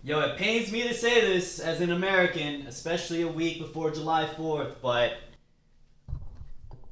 Yo, it pains me to say this as an American, especially a week before July 4th, but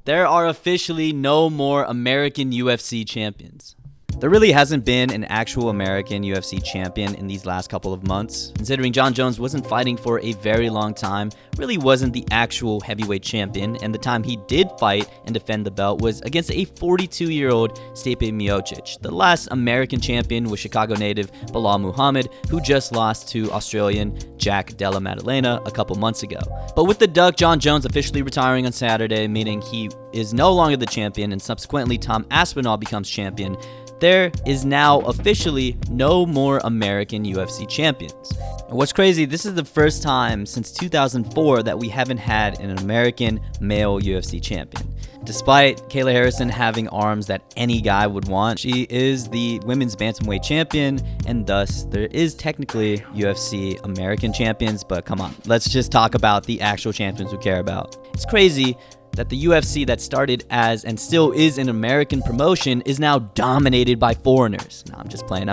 there are officially no more American UFC champions. There really hasn't been an actual American UFC champion in these last couple of months, considering Jon Jones wasn't fighting for a very long time, really wasn't the actual heavyweight champion, and the time he did fight and defend the belt was against a 42-year-old Stipe Miocic. The last American champion was Chicago native Bilal Muhammad, who just lost to Australian Jack Della Maddalena a couple months ago. But with the Duck, Jon Jones officially retiring on Saturday, meaning he is no longer the champion, and subsequently Tom Aspinall becomes champion, there is now officially no more American UFC champions. And what's crazy, this is the first time since 2004 that we haven't had an American male UFC champion. Despite Kayla Harrison having arms that any guy would want, she is the women's bantamweight champion, and thus there is technically UFC American champions, but come on, let's just talk about the actual champions we care about. It's crazy that the UFC that started as and still is an American promotion is now dominated by foreigners. No, I'm just playing.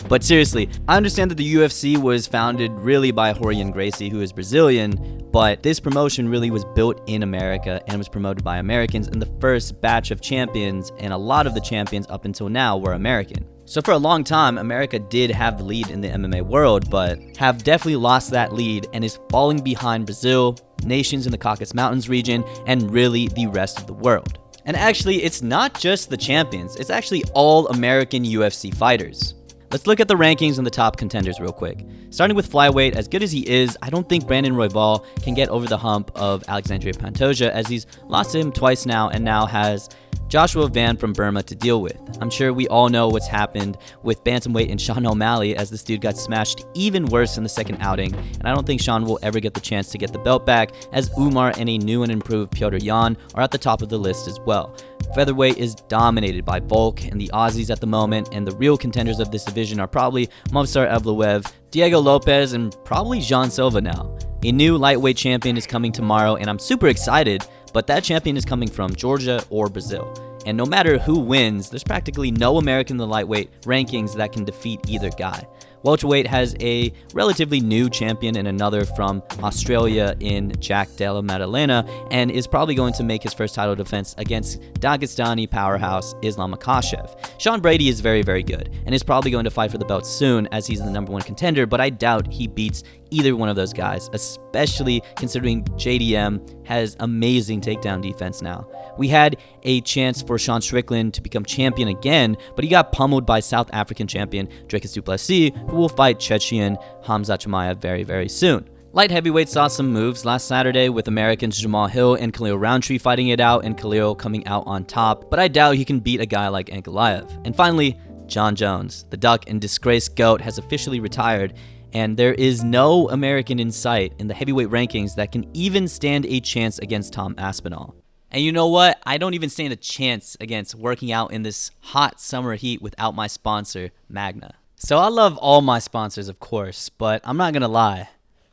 But seriously, I understand that the UFC was founded really by Rorion Gracie, who is Brazilian, but this promotion really was built in America and was promoted by Americans, and the first batch of champions and a lot of the champions up until now were American. So for a long time, America did have the lead in the MMA world, but have definitely lost that lead and is falling behind Brazil, nations in the Caucasus Mountains region, and really the rest of the world. And actually, it's not just the champions, it's actually all American UFC fighters. Let's look at the rankings and the top contenders real quick. Starting with flyweight, as good as he is, I don't think Brandon Royval can get over the hump of Alexandre Pantoja, as he's lost to him twice now and now has Joshua Van from Burma to deal with. I'm sure we all know what's happened with bantamweight and Sean O'Malley, as this dude got smashed even worse in the second outing, and I don't think Sean will ever get the chance to get the belt back, as Umar and a new and improved Petr Yan are at the top of the list as well. Featherweight is dominated by Volk and the Aussies at the moment, and the real contenders of this division are probably Movsar Evloev, Diego Lopez, and probably Jean Silva now. A new lightweight champion is coming tomorrow, and I'm super excited, but that champion is coming from Georgia or Brazil. And no matter who wins, there's practically no American in the lightweight rankings that can defeat either guy. Welterweight has a relatively new champion and another from Australia in Jack Della Maddalena, and is probably going to make his first title defense against Dagestani powerhouse Islam Makhachev. Sean Brady is very, very good, and is probably going to fight for the belt soon, as he's the number one contender, but I doubt he beats either one of those guys, especially considering JDM has amazing takedown defense now. We had a chance for Sean Strickland to become champion again, but he got pummeled by South African champion Dricus du Plessis, who will fight Chechen Hamza Chimaev very, very soon. Light heavyweight saw some moves last Saturday with Americans Jamal Hill and Khalil Roundtree fighting it out, and Khalil coming out on top, but I doubt he can beat a guy like Ankalaev. And finally, Jon Jones, the Duck and disgraced GOAT, has officially retired, and there is no American in sight in the heavyweight rankings that can even stand a chance against Tom Aspinall. And you know what? I don't even stand a chance against working out in this hot summer heat without my sponsor, Magna. So I love all my sponsors, of course, but I'm not gonna lie.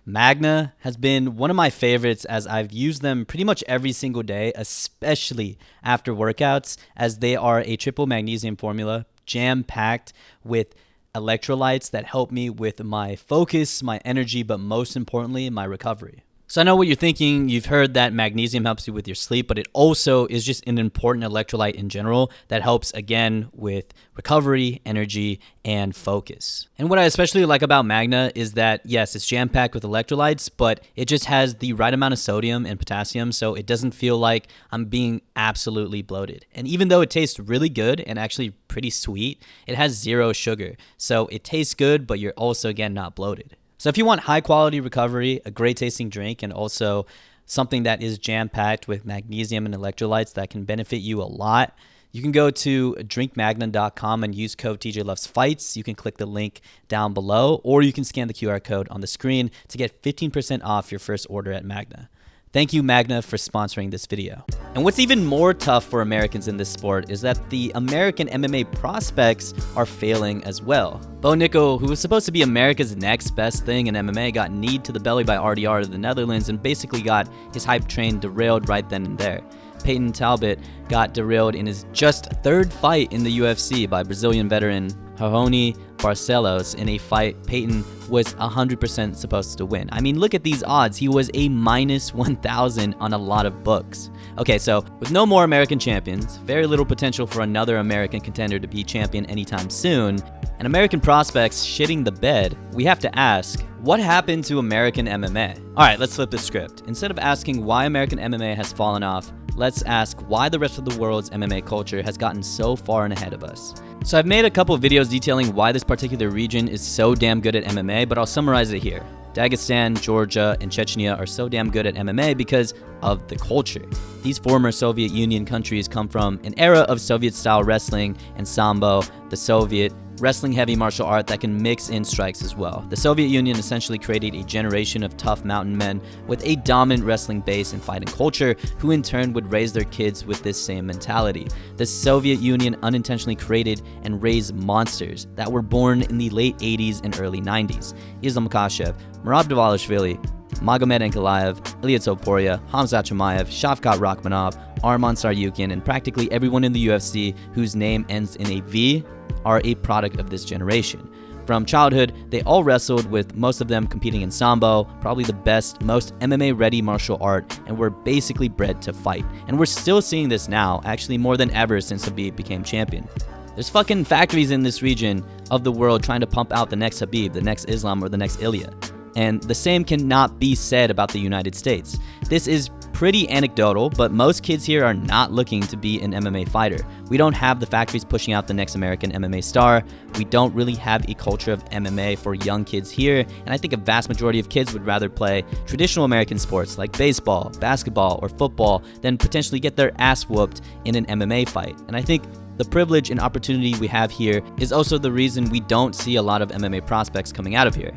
Magna has been one of my favorites, as I've used them pretty much every single day, especially after workouts, as they are a triple magnesium formula, jam-packed with electrolytes that help me with my focus, my energy, but most importantly, my recovery. So I know what you're thinking. You've heard that magnesium helps you with your sleep, but it also is just an important electrolyte in general that helps, again, with recovery, energy, and focus. And what I especially like about Magna is that, yes, it's jam-packed with electrolytes, but it just has the right amount of sodium and potassium, so it doesn't feel like I'm being absolutely bloated. And even though it tastes really good and actually pretty sweet, it has zero sugar. So it tastes good, but you're also, again, not bloated. So if you want high quality recovery, a great tasting drink, and also something that is jam-packed with magnesium and electrolytes that can benefit you a lot, you can go to drinkmagna.com and use code TJLovesFights. You can click the link down below, or you can scan the QR code on the screen to get 15% off your first order at Magna. Thank you, Magna, for sponsoring this video. And what's even more tough for Americans in this sport is that the American MMA prospects are failing as well. Bo Nickel, who was supposed to be America's next best thing in MMA, got kneed to the belly by RDR of the Netherlands and basically got his hype train derailed right then and there. Peyton Talbot got derailed in his just third fight in the UFC by Brazilian veteran Rony Barcelos in a fight Peyton was 100% supposed to win. I mean, look at these odds. He was a minus 1,000 on a lot of books. Okay, so with no more American champions, very little potential for another American contender to be champion anytime soon, and American prospects shitting the bed, we have to ask, what happened to American MMA? Alright, let's flip the script. Instead of asking why American MMA has fallen off, let's ask why the rest of the world's MMA culture has gotten so far and ahead of us. So I've made a couple of videos detailing why this particular region is so damn good at MMA, but I'll summarize it here. Dagestan, Georgia, and Chechnya are so damn good at MMA because of the culture. These former Soviet Union countries come from an era of Soviet-style wrestling and Sambo, the Soviet wrestling-heavy martial art that can mix in strikes as well. The Soviet Union essentially created a generation of tough mountain men with a dominant wrestling base and fighting culture, who in turn would raise their kids with this same mentality. The Soviet Union unintentionally created and raised monsters that were born in the late 80s and early 90s. Islam Makhachev, Merab Dvalishvili, Magomed Ankalaev, Ilia Topuria, Hamzat Chimaev, Shavkat Rakhmonov, Arman Tsarukyan, and practically everyone in the UFC whose name ends in a V are a product of this generation. From childhood, they all wrestled, with most of them competing in Sambo, probably the best, most MMA-ready martial art, and were basically bred to fight. And we're still seeing this now, actually more than ever since Khabib became champion. There's fucking factories in this region of the world trying to pump out the next Khabib, the next Islam, or the next Ilya. And the same cannot be said about the United States. This is pretty anecdotal, but most kids here are not looking to be an MMA fighter. We don't have the factories pushing out the next American MMA star. We don't really have a culture of MMA for young kids here, and I think a vast majority of kids would rather play traditional American sports like baseball, basketball, or football than potentially get their ass whooped in an MMA fight. And I think the privilege and opportunity we have here is also the reason we don't see a lot of MMA prospects coming out of here.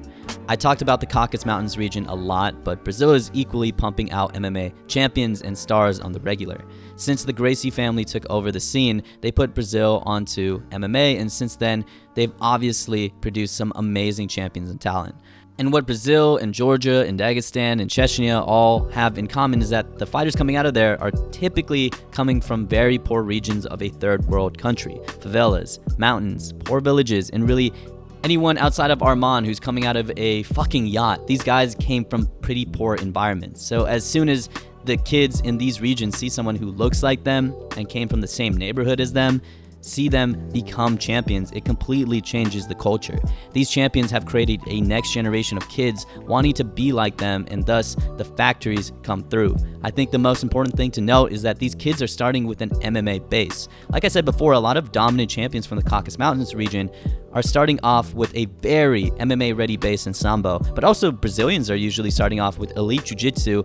I talked about the Caucasus Mountains region a lot, but Brazil is equally pumping out MMA champions and stars on the regular. Since the Gracie family took over the scene, they put Brazil onto MMA, and since then, they've obviously produced some amazing champions and talent. And what Brazil and Georgia and Dagestan and Chechnya all have in common is that the fighters coming out of there are typically coming from very poor regions of a third world country. Favelas, mountains, poor villages, and really anyone outside of Arman who's coming out of a fucking yacht. These guys came from pretty poor environments. So as soon as the kids in these regions see someone who looks like them and came from the same neighborhood as them, see them become champions, it completely changes the culture. These champions have created a next generation of kids wanting to be like them, and thus the factories come through. I think the most important thing to note is that these kids are starting with an MMA base. Like I said before, a lot of dominant champions from the Caucasus Mountains region are starting off with a very MMA-ready base in Sambo, but also Brazilians are usually starting off with elite jiu-jitsu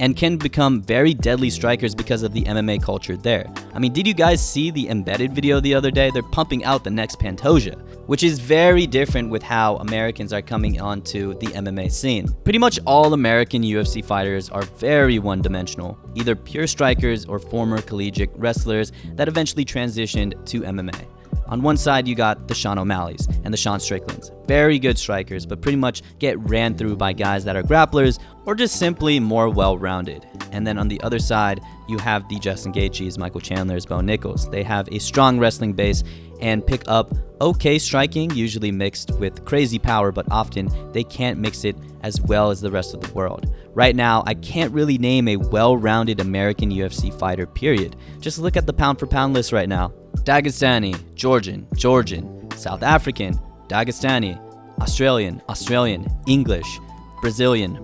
and can become very deadly strikers because of the MMA culture there. I mean, did you guys see the embedded video the other day? They're pumping out the next Pantoja, which is very different with how Americans are coming onto the MMA scene. Pretty much all American UFC fighters are very one-dimensional, either pure strikers or former collegiate wrestlers that eventually transitioned to MMA. On one side, you got the Sean O'Malley's and the Sean Stricklands. Very good strikers, but pretty much get ran through by guys that are grapplers or just simply more well-rounded. And then on the other side, you have the Justin Gaethjes, Michael Chandlers, Bo Nichols. They have a strong wrestling base and pick up okay striking, usually mixed with crazy power, but often they can't mix it as well as the rest of the world. Right now, I can't really name a well-rounded American UFC fighter, period. Just look at the pound-for-pound list right now. Dagestani, Georgian, South African, Dagestani, Australian, English, Brazilian,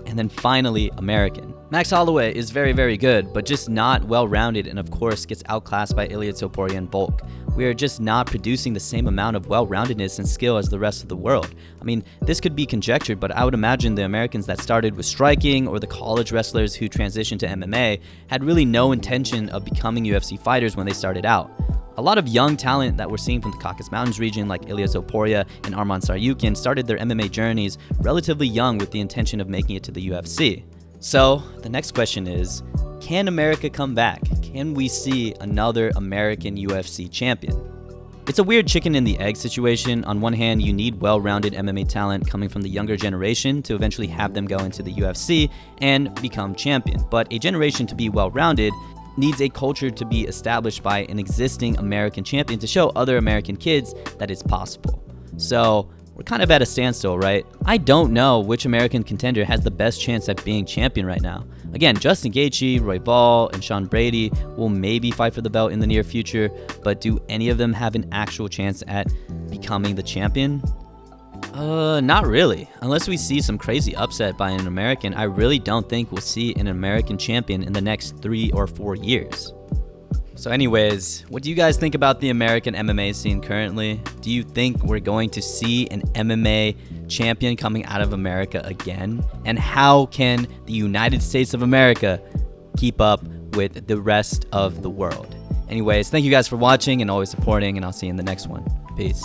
and then finally American. Max Holloway is very, very good, but just not well-rounded, and of course gets outclassed by Ilia Topuria and Volk. We are just not producing the same amount of well-roundedness and skill as the rest of the world. I mean, this could be conjectured, but I would imagine the Americans that started with striking or the college wrestlers who transitioned to MMA had really no intention of becoming UFC fighters when they started out. A lot of young talent that we're seeing from the Caucasus Mountains region, like Ilia Topuria and Arman Tsarukyan, started their MMA journeys relatively young with the intention of making it to the UFC. So, the next question is, can America come back? Can we see another American UFC champion? It's a weird chicken and the egg situation. On one hand, you need well-rounded MMA talent coming from the younger generation to eventually have them go into the UFC and become champion. But a generation to be well-rounded needs a culture to be established by an existing American champion to show other American kids that it's possible. So we're kind of at a standstill, right? I don't know which American contender has the best chance at being champion right now. Again, Justin Gaethje, Royval, and Sean Brady will maybe fight for the belt in the near future, but do any of them have an actual chance at becoming the champion? Not really. Unless we see some crazy upset by an American, I really don't think we'll see an American champion in the next 3 or 4 years. So anyways, what do you guys think about the American MMA scene currently? Do you think we're going to see an MMA champion coming out of America again? And how can the United States of America keep up with the rest of the world? Anyways, thank you guys for watching and always supporting, and I'll see you in the next one. Peace.